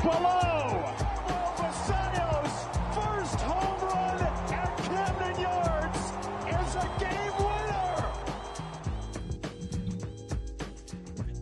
below. Basanio's first home run at Camden Yards is a game winner.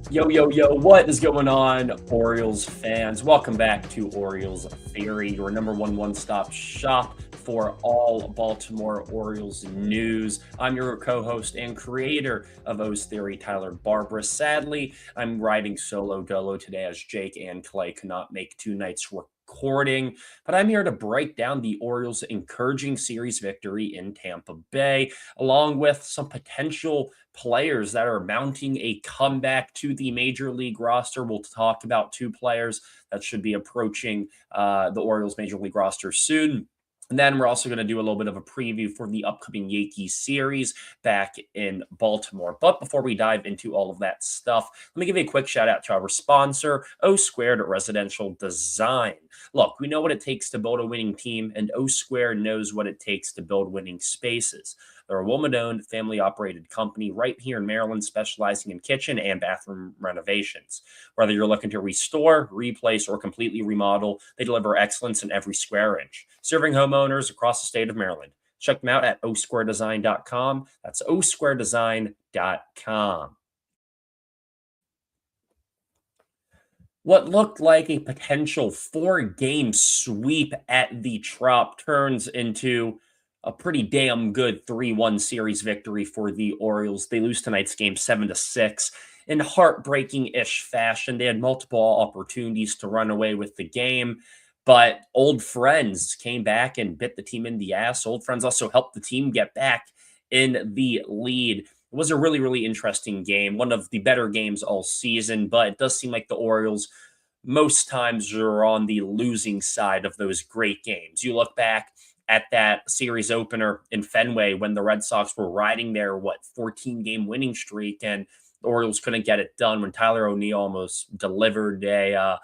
Yo, yo, yo, what is going on, Orioles fans? Welcome back to Orioles Theory, your number one-stop shop for all Baltimore Orioles news. I'm your co-host and creator of O's Theory, Tyler Barbara. Sadly, I'm riding solo dolo today as Jake and Clay could not make two nights recording, but I'm here to break down the Orioles' encouraging series victory in Tampa Bay, along with some potential players that are mounting a comeback to the major league roster. We'll talk about two players that should be approaching the Orioles major league roster soon. And then we're also going to do a little bit of a preview for the upcoming Yankees series back in Baltimore. But before we dive into all of that stuff, let me give you a quick shout out to our sponsor, O Squared Residential Design. Look, we know what it takes to build a winning team, and O Squared knows what it takes to build winning spaces. They're a woman-owned, family-operated company right here in Maryland, specializing in kitchen and bathroom renovations. Whether you're looking to restore, replace, or completely remodel, they deliver excellence in every square inch, serving homeowners across the state of Maryland. Check them out at osquaredesign.com. That's osquaredesign.com. What looked like a potential four-game sweep at the Trop turns into a pretty damn good 3-1 series victory for the Orioles. They lose tonight's game 7-6 in heartbreaking-ish fashion. They had multiple opportunities to run away with the game, but old friends came back and bit the team in the ass. Old friends also helped the team get back in the lead. It was a really, really interesting game, one of the better games all season, but it does seem like the Orioles most times are on the losing side of those great games. You look back at that series opener in Fenway when the Red Sox were riding their 14-game winning streak, and the Orioles couldn't get it done when Tyler O'Neill almost delivered a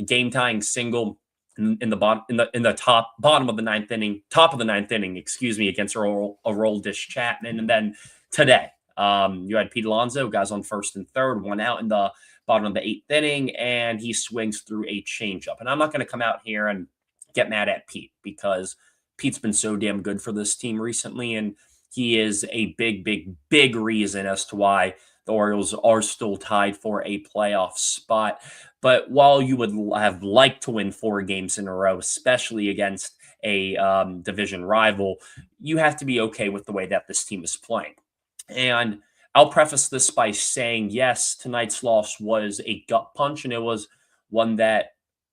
game-tying single in the bottom of the ninth inning, against Aroldis Chapman. And then today, you had Pete Alonso, guys on first and third, one out in the bottom of the eighth inning, and he swings through a changeup. And I'm not going to come out here and get mad at Pete, because Pete's been so damn good for this team recently, and he is a big reason as to why the Orioles are still tied for a playoff spot. But while you would have liked to win 4 games in a row, especially against a division rival, you have to be okay with the way that this team is playing. And I'll preface this by saying, yes, tonight's loss was a gut punch, and it was one that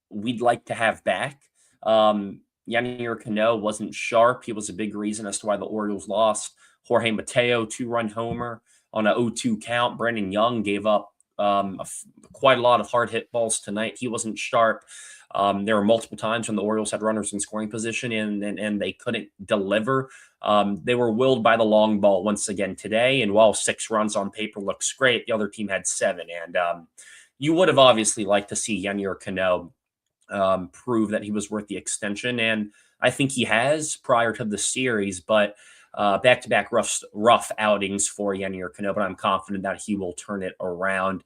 we'd like to have back. Yannier Cano wasn't sharp. He was a big reason as to why the Orioles lost. Jorge Mateo, 2-run homer on an 0-2 count. Brandon Young gave up quite a lot of hard hit balls tonight. He wasn't sharp. There were multiple times when the Orioles had runners in scoring position and they couldn't deliver. They were willed by the long ball once again today. And while 6 runs on paper looks great, the other team had 7. And you would have obviously liked to see Yannier Cano prove that he was worth the extension. And I think he has prior to the series, but back-to-back rough outings for Yannier Cano, but I'm confident that he will turn it around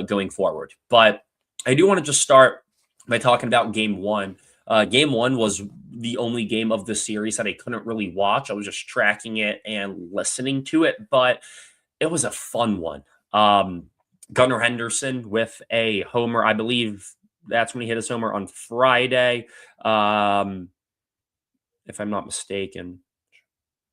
going forward. But I do want to just start by talking about Game 1. Game 1 was the only game of the series that I couldn't really watch. I was just tracking it and listening to it, but it was a fun one. Gunnar Henderson with a homer, I believe that's when he hit his homer on Friday, if I'm not mistaken.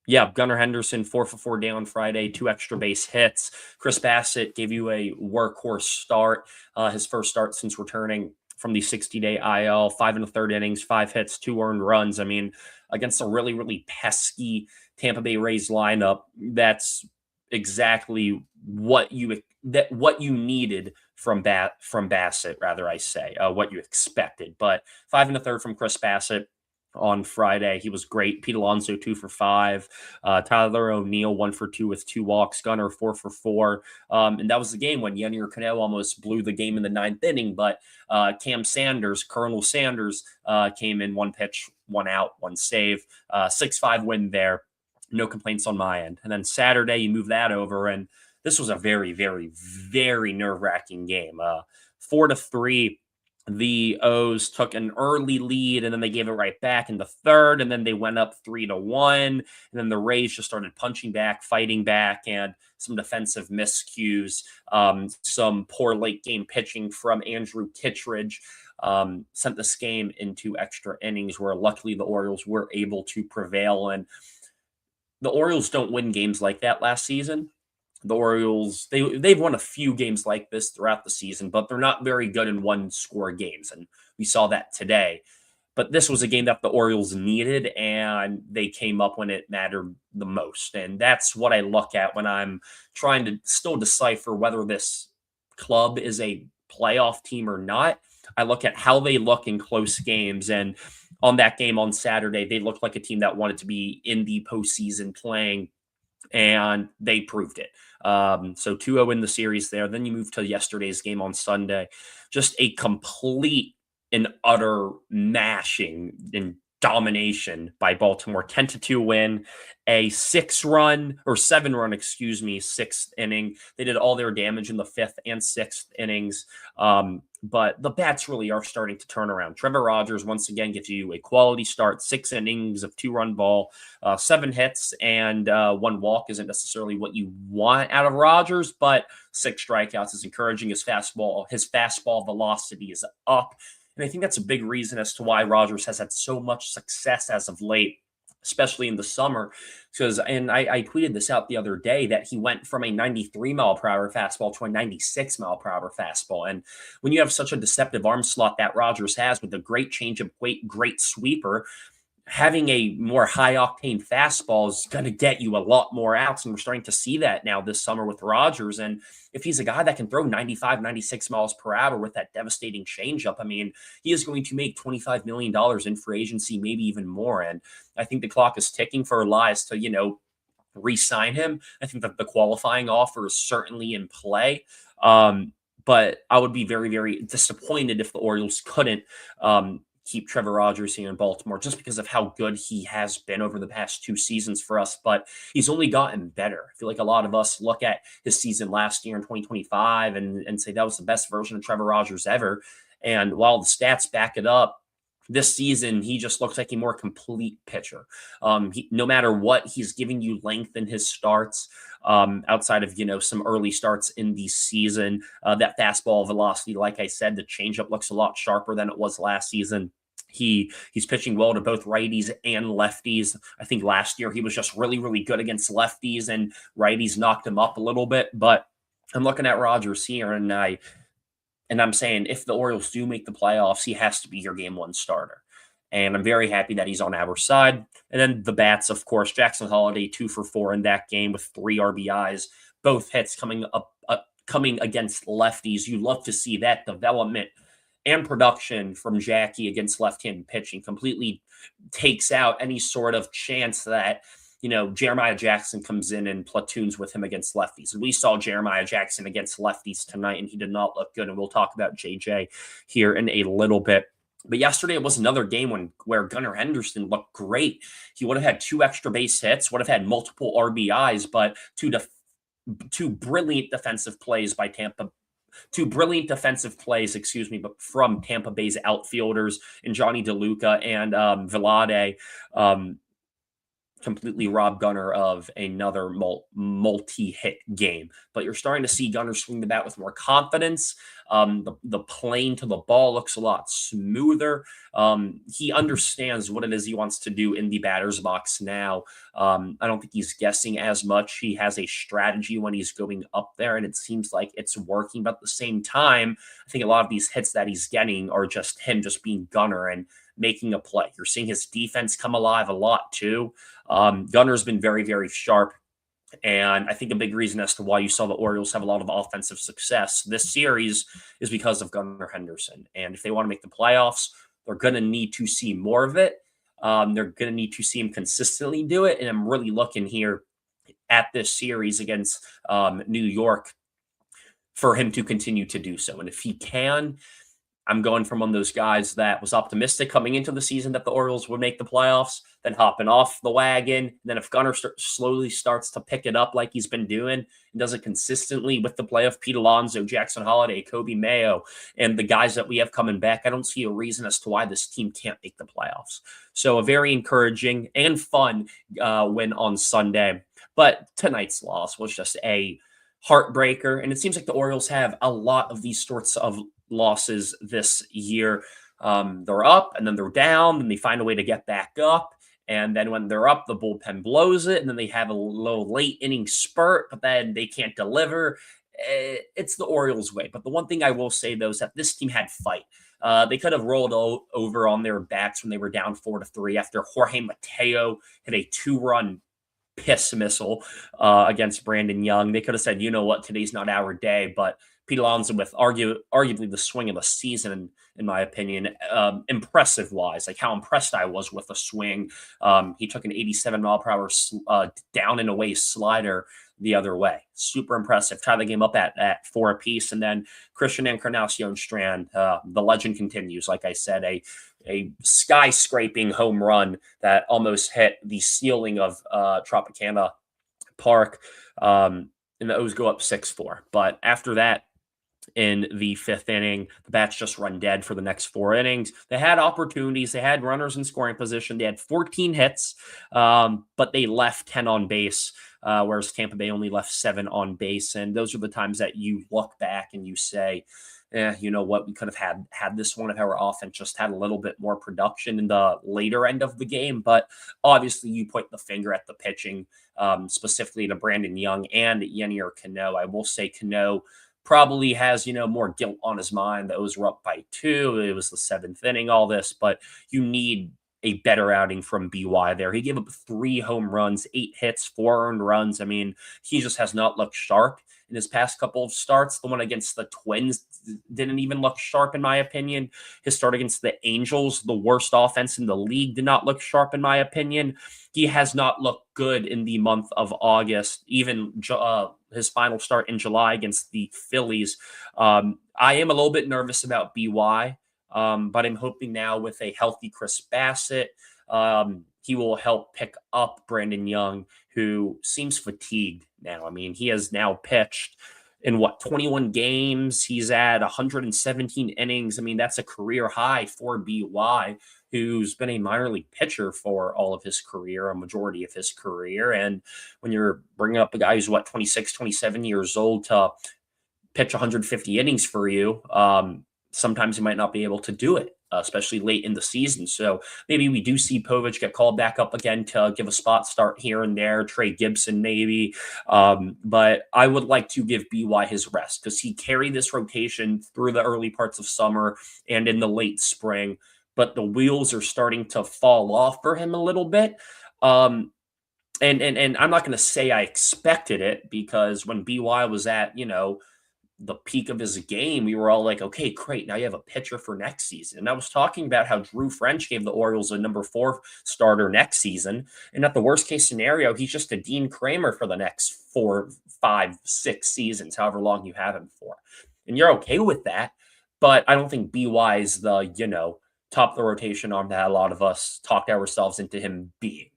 Yeah, Gunnar Henderson, 4-for-4 day on Friday, 2 extra base hits. Chris Bassitt gave you a workhorse start, his first start since returning from the 60-day IL, 5 1/3 innings, 5 hits, 2 earned runs. I mean, against a really, really pesky Tampa Bay Rays lineup, that's exactly what you needed from Bassitt, rather I say, what you expected. But 5 1/3 from Chris Bassitt on Friday. He was great. Pete Alonso 2 for 5. Tyler O'Neill 1 for 2 with 2 walks. Gunnar 4 for 4. And that was the game when Yannier Cano almost blew the game in the 9th inning. But Colonel Sanders, came in 1 pitch, 1 out, 1 save. 6-5 win there. No complaints on my end. And then Saturday, you move that over, and this was a very, very, very nerve-wracking game. 4-3 the O's took an early lead and then they gave it right back in the third, and then they went up 3-1. And then the Rays just started punching back, fighting back, and some defensive miscues, some poor late game pitching from Andrew Kittredge sent this game into extra innings where luckily the Orioles were able to prevail. And the Orioles don't win games like that last season. The Orioles, they've won a few games like this throughout the season, but they're not very good in one-score games, and we saw that today. But this was a game that the Orioles needed, and they came up when it mattered the most. And that's what I look at when I'm trying to still decipher whether this club is a playoff team or not. I look at how they look in close games, and on that game on Saturday, they looked like a team that wanted to be in the postseason playing, and they proved it. So 2-0 in the series there. Then you move to yesterday's game on Sunday. Just a complete and utter mashing and domination by Baltimore. 10-2 win, a 7-run, sixth inning. They did all their damage in the fifth and sixth innings. But the bats really are starting to turn around. Trevor Rogers, once again, gives you a quality start, 6 innings of 2-run ball, 7 hits, and 1 walk isn't necessarily what you want out of Rogers, but 6 strikeouts is encouraging. His fastball velocity is up. And I think that's a big reason as to why Rogers has had so much success as of late, especially in the summer. And I tweeted this out the other day that he went from a 93 mile per hour fastball to a 96 mile per hour fastball. And when you have such a deceptive arm slot that Rogers has with a great changeup, great sweeper, having a more high octane fastball is going to get you a lot more outs. And we're starting to see that now this summer with Rogers. And if he's a guy that can throw 95, 96 miles per hour with that devastating changeup, I mean, he is going to make $25 million in free agency, maybe even more. And I think the clock is ticking for Elias to, re-sign him. I think that the qualifying offer is certainly in play. But I would be very, very disappointed if the Orioles couldn't keep Trevor Rogers here in Baltimore just because of how good he has been over the past 2 seasons for us. But he's only gotten better. I feel like a lot of us look at his season last year in 2025 and say that was the best version of Trevor Rogers ever. And while the stats back it up, this season, he just looks like a more complete pitcher. No matter what, he's giving you length in his starts. Outside of some early starts in the season, that fastball velocity, like I said, the changeup looks a lot sharper than it was last season. He's pitching well to both righties and lefties. I think last year he was just really, really good against lefties, and righties knocked him up a little bit. But I'm looking at Rogers here, and I'm saying if the Orioles do make the playoffs, he has to be your game 1 starter. And I'm very happy that he's on our side. And then the bats, of course, Jackson Holliday 2 for 4 in that game with 3 RBIs, both hits coming against lefties. You love to see that development and production from Jackie against left-handed pitching. Completely takes out any sort of chance that Jeremiah Jackson comes in and platoons with him against lefties. And we saw Jeremiah Jackson against lefties tonight, and he did not look good. And we'll talk about JJ here in a little bit. But yesterday it was another game where Gunnar Henderson looked great. He would have had 2 extra base hits, would have had multiple RBIs, but two brilliant defensive plays by Tampa. 2 brilliant defensive plays, but from Tampa Bay's outfielders in Johnny DeLuca and Vlade. Completely robbed Gunnar of another multi-hit game. But you're starting to see Gunnar swing the bat with more confidence. The plane to the ball looks a lot smoother. He understands what it is he wants to do in the batter's box now. I don't think he's guessing as much. He has a strategy when he's going up there, and it seems like it's working. But at the same time, I think a lot of these hits that he's getting are just him just being Gunnar and making a play. You're seeing his defense come alive a lot too. Gunner's been very, very sharp. And I think a big reason as to why you saw the Orioles have a lot of offensive success this series is because of Gunnar Henderson. And if they want to make the playoffs, they're going to need to see more of it. They're going to need to see him consistently do it. And I'm really looking here at this series against New York for him to continue to do so. And if he can, I'm going from one of those guys that was optimistic coming into the season that the Orioles would make the playoffs, then hopping off the wagon. And then if Gunnar slowly starts to pick it up like he's been doing and does it consistently with the play of Pete Alonso, Jackson Holliday, Kobe Mayo, and the guys that we have coming back, I don't see a reason as to why this team can't make the playoffs. So a very encouraging and fun win on Sunday. But tonight's loss was just a heartbreaker. And it seems like the Orioles have a lot of these sorts of losses this year. They're up and then they're down, and they find a way to get back up. And then when they're up, the bullpen blows it, and then they have a little late inning spurt, but then they can't deliver. It's the Orioles way. But the one thing I will say, though, is that this team had fight. They could have rolled over on their backs when they were down 4-3 after Jorge Mateo hit a 2-run piss missile against Brandon Young. They could have said, you know what, today's not our day. But Pete Alonso, with arguably the swing of the season, in my opinion, impressive-wise, like how impressed I was with the swing. He took an 87-mile-per-hour down and away slider the other way. Super impressive. Tie the game up at 4 apiece. And then Christian Encarnacion Strand, the legend continues. Like I said, a skyscraping home run that almost hit the ceiling of Tropicana Park. And the O's go up 6-4. But after that, in the 5th inning, the bats just run dead for the next 4 innings. They had opportunities. They had runners in scoring position. They had 14 hits, but they left 10 on base, whereas Tampa Bay only left 7 on base. And those are the times that you look back and you say, you know what, we could have had this one if our offense just had a little bit more production in the later end of the game. But obviously you point the finger at the pitching, specifically to Brandon Young and Yennier Cano. I will say Cano probably has, more guilt on his mind. The O's were up by 2. It was the 7th inning, all this, but you need a better outing from BY there. He gave up 3 home runs, 8 hits, 4 earned runs. I mean, he just has not looked sharp in his past couple of starts. The one against the Twins didn't even look sharp, in my opinion. His start against the Angels, the worst offense in the league, did not look sharp, in my opinion. He has not looked good in the month of August, even his final start in July against the Phillies. I am a little bit nervous about BY, but I'm hoping now with a healthy Chris Bassett, he will help pick up Brandon Young, who seems fatigued now. I mean, he has now pitched in 21 games. He's at 117 innings. I mean, that's a career high for BY, who's been a minor league pitcher for all of his career, a majority of his career. And when you're bringing up a guy who's 26, 27 years old to pitch 150 innings for you, sometimes he might not be able to do it, especially late in the season. So maybe we do see Povich get called back up again to give a spot start here and there, Trey Gibson maybe. But I would like to give BY his rest because he carried this rotation through the early parts of summer and in the late spring. But the wheels are starting to fall off for him a little bit. And I'm not going to say I expected it, because when BY was at, the peak of his game, we were all like, okay, great, now you have a pitcher for next season. And I was talking about how Drew French gave the Orioles a number 4 starter next season. And at the worst case scenario, he's just a Dean Kramer for the next 4, 5, 6 seasons, however long you have him for. And you're okay with that. But I don't think BY is the, top of the rotation arm that a lot of us talked ourselves into him being.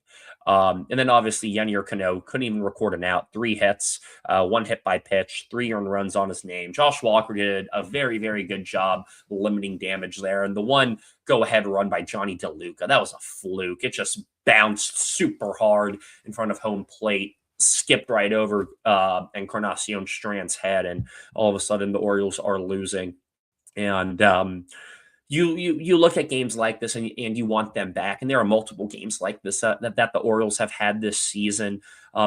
And then obviously Yennier Cano couldn't even record an out. 3 hits, 1 hit by pitch, 3 earned runs on his name. Josh Walker did a very, very good job limiting damage there. And the one go-ahead run by Johnny DeLuca, that was a fluke. It just bounced super hard in front of home plate, skipped right over Encarnacion Strand's head, and all of a sudden the Orioles are losing. And you look at games like this and you want them back. And there are multiple games like this that the Orioles have had this season.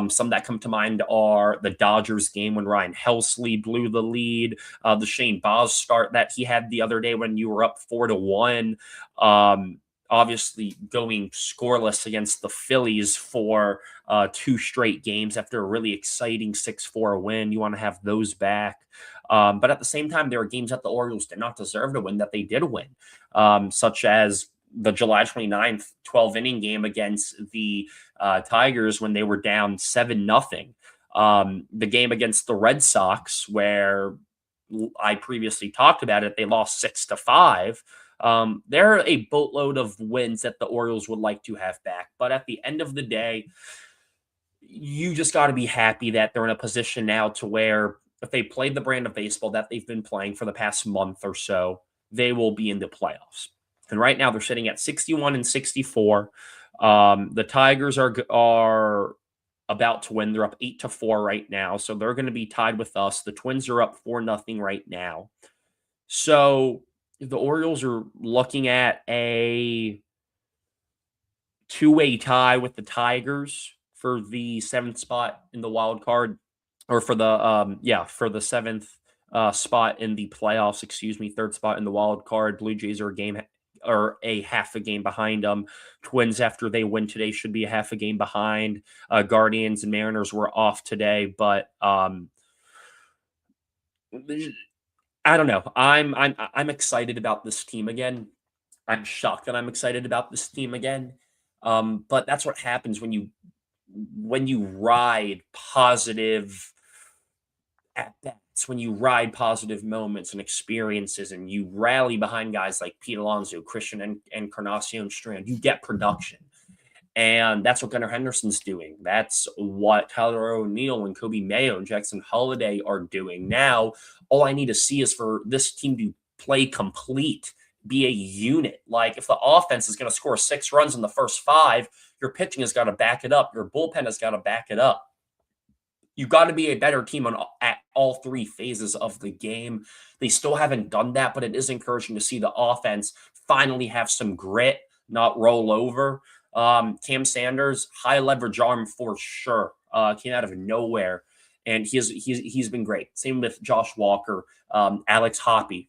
Some that come to mind are the Dodgers game when Ryan Helsley blew the lead, the Shane Baz start that he had the other day when you were up 4-1. Obviously going scoreless against the Phillies for 2 straight games after a really exciting 6-4 win. You want to have those back. But at the same time, there are games that the Orioles did not deserve to win that they did win, such as the July 29th 12-inning game against the Tigers when they were down 7-0. The game against the Red Sox where I previously talked about it. They lost 6-5. There are a boatload of wins that the Orioles would like to have back. But at the end of the day, you just got to be happy that they're in a position now to where if they played the brand of baseball that they've been playing for the past month or so, they will be in the playoffs. And right now they're sitting at 61 and 64. The Tigers are about to win. They're up 8-4 right now, so they're going to be tied with us. The Twins are up 4-0 right now. So the Orioles are looking at a two-way tie with the Tigers for the seventh spot in the wild card, or for the seventh spot in the playoffs. Excuse me, third spot in the wild card. Blue Jays are a half a game behind them. Twins, after they win today, should be a half a game behind. Guardians and Mariners were off today, but I don't know. I'm excited about this team again. I'm shocked that I'm excited about this team again. But that's what happens when you ride positive at bats, when you ride positive moments and experiences, and you rally behind guys like Pete Alonso, Christian and Encarnacion Strand. You get production. And that's what Gunnar Henderson's doing. That's what Tyler O'Neill and Kobe Mayo and Jackson Holiday are doing. Now, all I need to see is for this team to play complete, be a unit. Like if the offense is going to score 6 runs in the first 5, your pitching has got to back it up. Your bullpen has got to back it up. You've got to be a better team at all 3 phases of the game. They still haven't done that, but it is encouraging to see the offense finally have some grit, not roll over. Cam Sanders, high leverage arm for sure. Came out of nowhere, and he's been great. Same with Josh Walker, Alex Hoppe.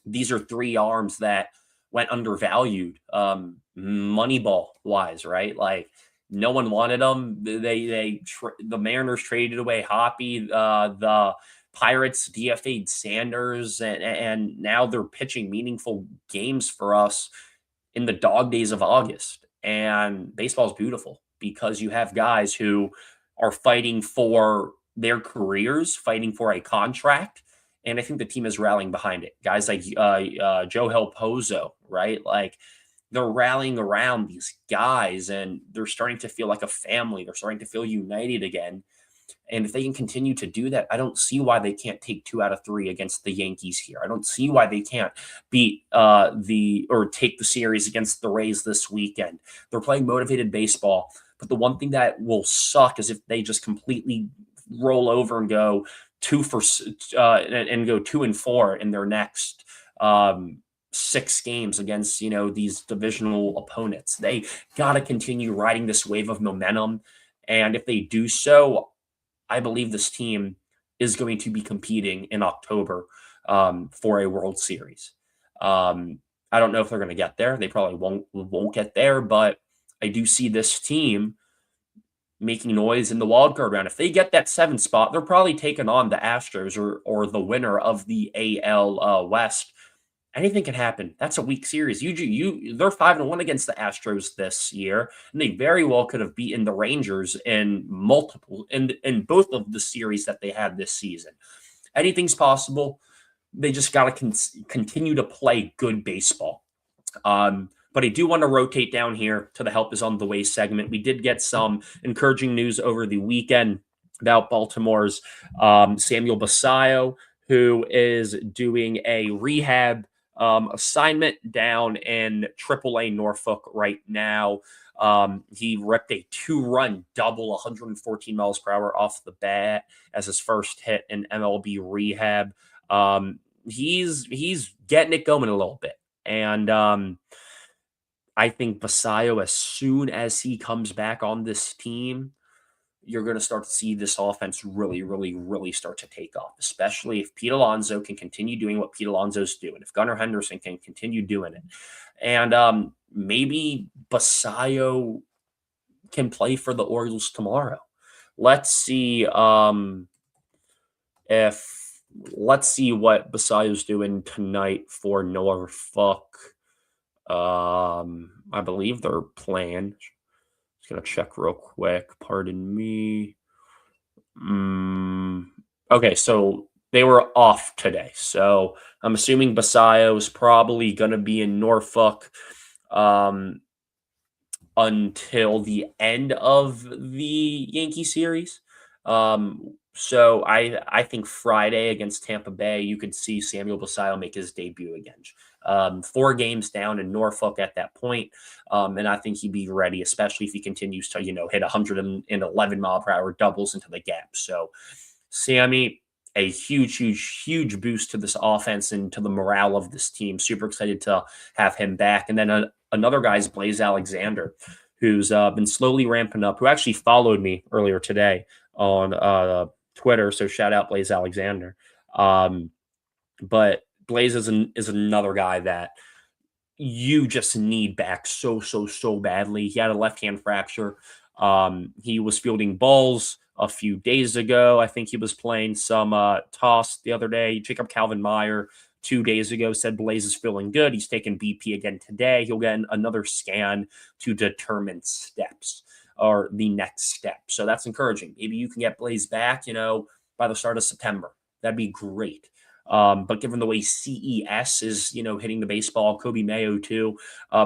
These are 3 arms that went undervalued, Moneyball wise, right? Like no one wanted them. The Mariners traded away Hoppe. The Pirates DFA'd Sanders, and now they're pitching meaningful games for us in the dog days of August. And baseball is beautiful because you have guys who are fighting for their careers, fighting for a contract. And I think the team is rallying behind it. Guys like Joe Pozo, right? Like they're rallying around these guys and they're starting to feel like a family. They're starting to feel united again. And if they can continue to do that, I don't see why they can't take 2 out of 3 against the Yankees here. I don't see why they can't beat take the series against the Rays this weekend. They're playing motivated baseball. But the one thing that will suck is if they just completely roll over and go 2-4 in their next 6 games against these divisional opponents. They got to continue riding this wave of momentum. And if they do so, I believe this team is going to be competing in October for a World Series. I don't know if they're going to get there. They probably won't get there, but I do see this team making noise in the wild card round. If they get that 7th spot, they're probably taking on the Astros or the winner of the AL West. Anything can happen. That's a weak series. They're 5-1 against the Astros this year, and they very well could have beaten the Rangers in both of the series that they had this season. Anything's possible. They just got to continue to play good baseball. But I do want to rotate down here to the Help is on the Way segment. We did get some encouraging news over the weekend about Baltimore's Samuel Basallo, who is doing a rehab assignment down in AAA Norfolk right now. He ripped a 2-run double, 114 miles per hour off the bat as his first hit in MLB rehab. He's getting it going a little bit. And I think Basallo, as soon as he comes back on this team, you're going to start to see this offense really, really, really start to take off, especially if Pete Alonso can continue doing what Pete Alonso's doing, if Gunnar Henderson can continue doing it. And maybe Basallo can play for the Orioles tomorrow. Let's see what Basallo's doing tonight for Norfolk. I believe they're playing. Gonna check real quick. Pardon me. Okay, so They were off today. So I'm assuming Basayo is probably going to be in Norfolk um, until the end of the Yankee series. So I think Friday against Tampa Bay, you could see Samuel Basayo make his debut again. 4 games down in Norfolk at that point, and I think he'd be ready, especially if he continues to hit 111-mile-per-hour doubles into the gap. So Sammy, a huge boost to this offense and to the morale of this team. Super excited to have him back. And then another guy is Blaze Alexander, who's been slowly ramping up, who actually followed me earlier today on Twitter. So shout out Blaze Alexander. But Blaze is another guy that you just need back so badly. He had a left hand fracture. He was fielding balls a few days ago. I think he was playing some toss the other day. Jacob Calvin Meyer 2 days ago said Blaze is feeling good. He's taking BP again today. He'll get another scan to determine steps or the next step. So that's encouraging. Maybe you can get Blaze back, by the start of September. That'd be great. But given the way CES is, hitting the baseball, Kobe Mayo too,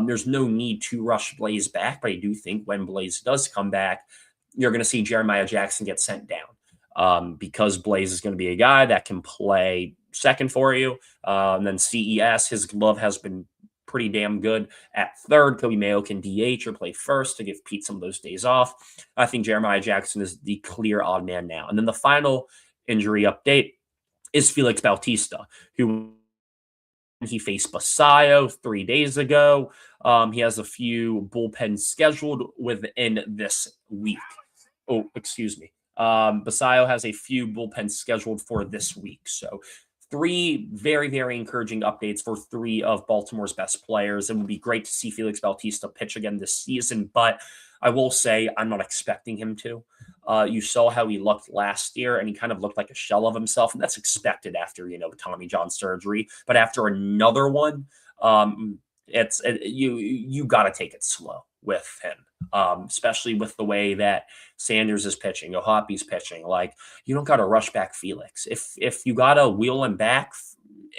there's no need to rush Blaze back. But I do think when Blaze does come back, you're going to see Jeremiah Jackson get sent down because Blaze is going to be a guy that can play second for you. And then CES, his glove has been pretty damn good at third. Kobe Mayo can DH or play first to give Pete some of those days off. I think Jeremiah Jackson is the clear odd man now. And then the final injury update is Felix Bautista, who he faced Basayo 3 days ago. He has a few bullpens scheduled within this week. Oh, excuse me. Basayo has a few bullpens scheduled for this week. So 3 very encouraging updates for 3 of Baltimore's best players. It would be great to see Felix Bautista pitch again this season, but I will say I'm not expecting him to. You saw how he looked last year, and he kind of looked like a shell of himself, and that's expected after Tommy John surgery. But after another one, you got to take it slow with him, especially with the way that Sanders is pitching, Ohapi's pitching. Like, you don't got to rush back Felix. If you got to wheel him back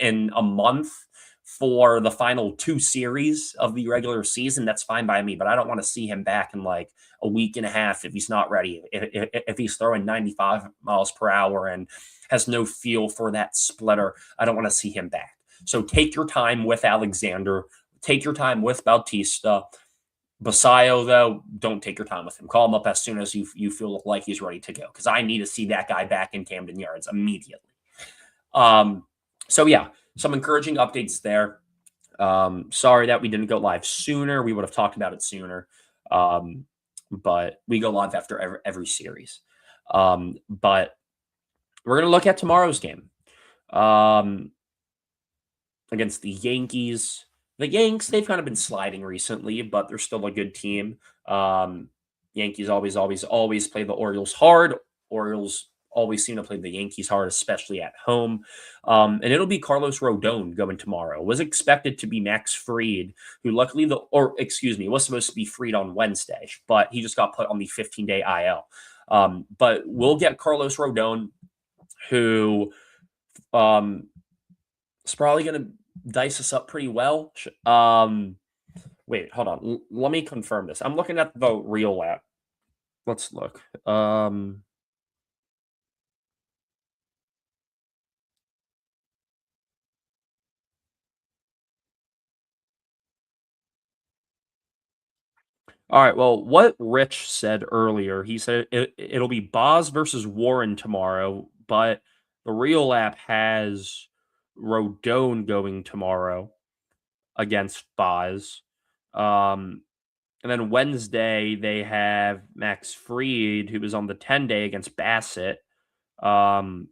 in a month for the final 2 series of the regular season, that's fine by me. But I don't want to see him back in like a week and a half if he's not ready. If he's throwing 95 miles per hour and has no feel for that splitter, I don't want to see him back. So take your time with Alexander. Take your time with Bautista. Basayo, though, don't take your time with him. Call him up as soon as you feel like he's ready to go, because I need to see that guy back in Camden Yards immediately. So yeah, some encouraging updates there. Sorry that we didn't go live sooner. We would have talked about it sooner. But we go live after every series. But we're going to look at tomorrow's game against the Yankees. The Yanks, they've kind of been sliding recently, but they're still a good team. Yankees always play the Orioles hard. Orioles always seem to play the Yankees hard, especially at home. And it'll be Carlos Rodon going tomorrow. It was expected to be Max Fried, who luckily was supposed to be freed on Wednesday, but he just got put on the 15-day IL. But we'll get Carlos Rodon, who is probably going to dice us up pretty well. Wait, hold on. Let me confirm this. I'm looking at the Real app. Let's look. All right. Well, what Rich said earlier, he said it'll be Boz versus Warren tomorrow, but the Real app has Rodon going tomorrow against Boz. And then Wednesday, they have Max Fried, who was on the 10-day against Bassett. So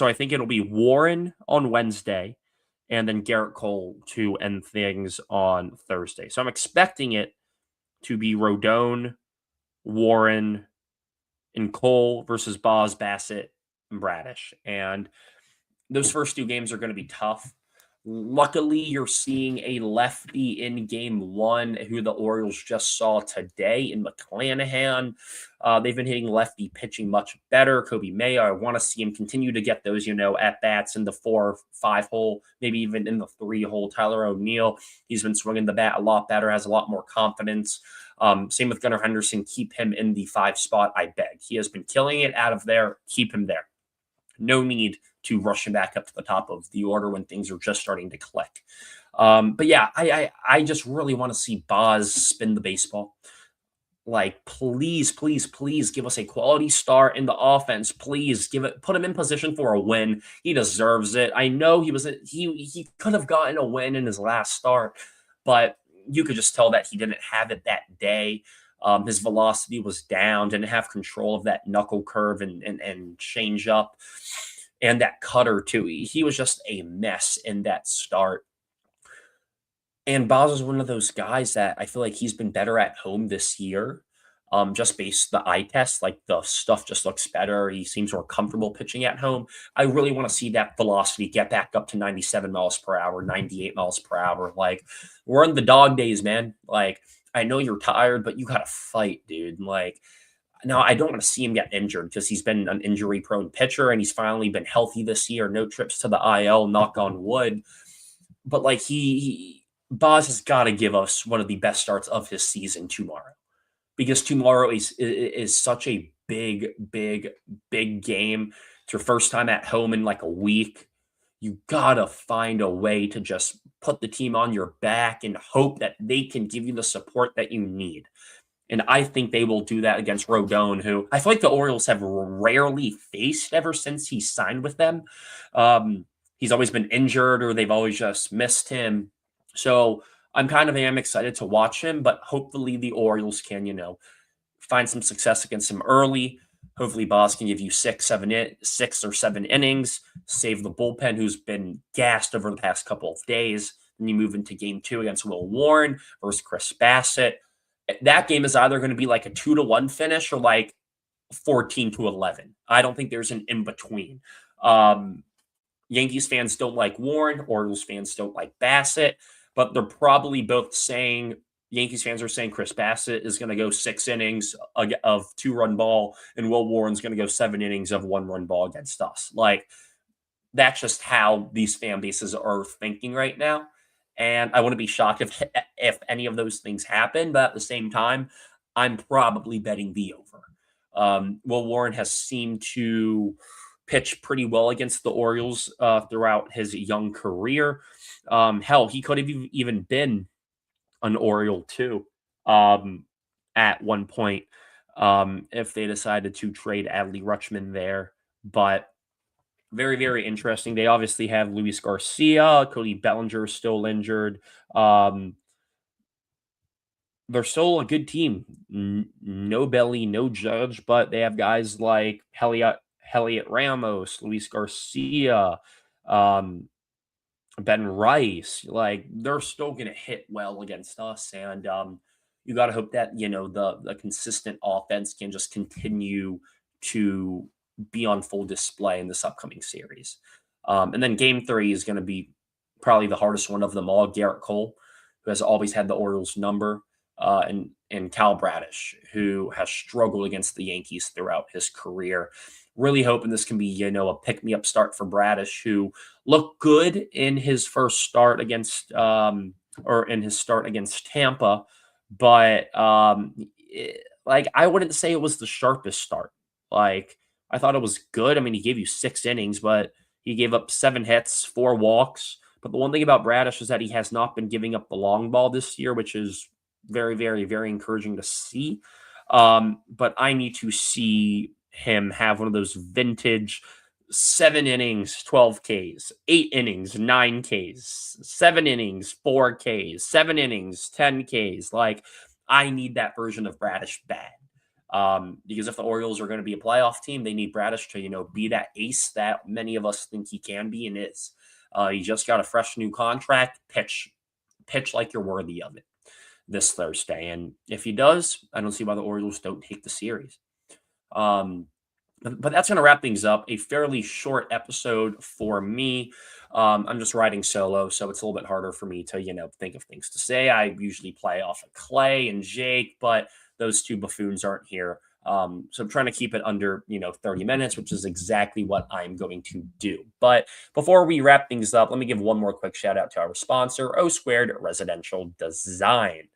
I think it'll be Warren on Wednesday and then Garrett Cole to end things on Thursday. So I'm expecting it to be Rodon, Warren, and Cole versus Boz, Bassett, and Bradish. And those first 2 games are going to be tough. Luckily, you're seeing a lefty in game one who the Orioles just saw today in McClanahan. They've been hitting lefty pitching much better. Kobe Mayo, I want to see him continue to get those, at bats in the 4, 5 hole, maybe even in the 3 hole. Tyler O'Neill, he's been swinging the bat a lot better, has a lot more confidence. Same with Gunnar Henderson. Keep him in the 5 spot, I beg. He has been killing it out of there. Keep him there. No need to rush him back up to the top of the order when things are just starting to click. But yeah, I just really want to see Boz spin the baseball. Like, please, please, please give us a quality start in the offense. Please put him in position for a win. He deserves it. I know he could have gotten a win in his last start, but you could just tell that he didn't have it that day. His velocity was down, didn't have control of that knuckle curve and change up and that cutter too. He was just a mess in that start. And Boz is one of those guys that I feel like he's been better at home this year. Just based the eye test, like the stuff just looks better. He seems more comfortable pitching at home. I really want to see that velocity get back up to 97 miles per hour, 98 miles per hour. Like, we're in the dog days, man. Like, I know you're tired, but you got to fight, dude. Like, now I don't want to see him get injured because he's been an injury prone pitcher and he's finally been healthy this year. No trips to the IL, knock on wood. But like Boz has got to give us one of the best starts of his season tomorrow, because tomorrow is such a big, big, big game. It's your first time at home in like a week. You gotta find a way to just put the team on your back and hope that they can give you the support that you need. And I think they will do that against Rodon, who I feel like the Orioles have rarely faced ever since he signed with them. He's always been injured or they've always just missed him. So I'm kind of am excited to watch him, but hopefully the Orioles can, find some success against him early. Hopefully Boz can give you 6 or 7 innings, save the bullpen who's been gassed over the past couple of days. Then you move into game 2 against Will Warren versus Chris Bassett. That game is either going to be like a 2-1 finish or like 14-11. I don't think there's an in between. Yankees fans don't like Warren. Orioles fans don't like Bassett, but they're probably both saying Yankees fans are saying Chris Bassett is going to go 6 innings of 2-run ball, and Will Warren's going to go 7 innings of 1-run ball against us. Like, that's just how these fan bases are thinking right now. And I wouldn't be shocked if any of those things happen, but at the same time, I'm probably betting the over. Will Warren has seemed to pitch pretty well against the Orioles throughout his young career. Hell, he could have even been an Oriole too at one point if they decided to trade Adley Rutschman there. But very, very interesting. They obviously have Luis Garcia, Cody Bellinger is still injured. They're still a good team. No Belly, no Judge, but they have guys like Heliot Ramos, Luis Garcia, Ben Rice. Like, they're still going to hit well against us. And you got to hope that, the consistent offense can just continue to be on full display in this upcoming series. And then game 3 is going to be probably the hardest one of them all. Garrett Cole, who has always had the Orioles number, and Cal Bradish, who has struggled against the Yankees throughout his career. Really hoping this can be, a pick-me-up start for Bradish, who looked good in his first start against Tampa, but I wouldn't say it was the sharpest start. Like, I thought it was good. I mean, he gave you 6 innings, but he gave up 7 hits, 4 walks. But the one thing about Bradish is that he has not been giving up the long ball this year, which is very, very, very encouraging to see. But I need to see him have one of those vintage 7 innings, 12 Ks, 8 innings, 9 Ks, 7 innings, 4 Ks, 7 innings, 10 Ks. Like, I need that version of Bradish bad. Because if the Orioles are going to be a playoff team, they need Bradish to, be that ace that many of us think he can be and is. He just got a fresh new contract. Pitch like you're worthy of it this Thursday. And if he does, I don't see why the Orioles don't take the series. But that's going to wrap things up. A fairly short episode for me. I'm just riding solo, so it's a little bit harder for me to, think of things to say. I usually play off of Clay and Jake, but those two buffoons aren't here. So I'm trying to keep it under, 30 minutes, which is exactly what I'm going to do. But before we wrap things up, let me give one more quick shout out to our sponsor, O Squared Residential Design.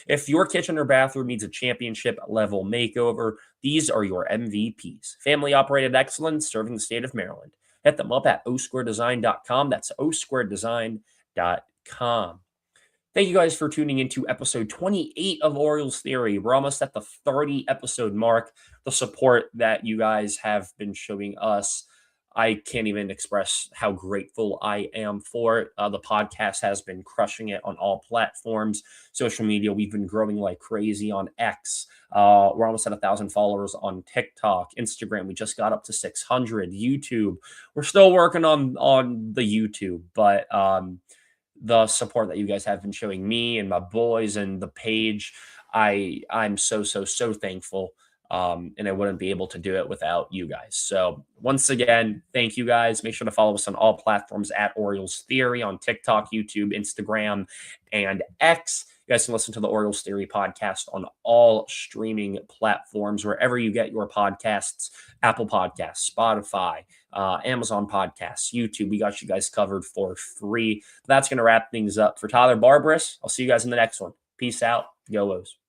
If your kitchen or bathroom needs a championship level makeover, these are your MVPs. Family operated excellence serving the state of Maryland. Hit them up at osquaredesign.com. That's osquaredesign.com. Thank you guys for tuning into episode 28 of Orioles Theory. We're almost at the 30 episode mark. The support that you guys have been showing us, I can't even express how grateful I am for it. The podcast has been crushing it on all platforms. Social media, we've been growing like crazy on X. We're almost at 1,000 followers on TikTok. Instagram, we just got up to 600. YouTube, we're still working on the YouTube, but the support that you guys have been showing me and my boys and the page, I'm so thankful. And I wouldn't be able to do it without you guys. So once again, thank you guys. Make sure to follow us on all platforms at Orioles Theory on TikTok, YouTube, Instagram, and X. You guys can listen to the Orioles Theory podcast on all streaming platforms, wherever you get your podcasts, Apple Podcasts, Spotify, Amazon Podcasts, YouTube. We got you guys covered for free. That's going to wrap things up. For Tyler Barbaras, I'll see you guys in the next one. Peace out. Go O's.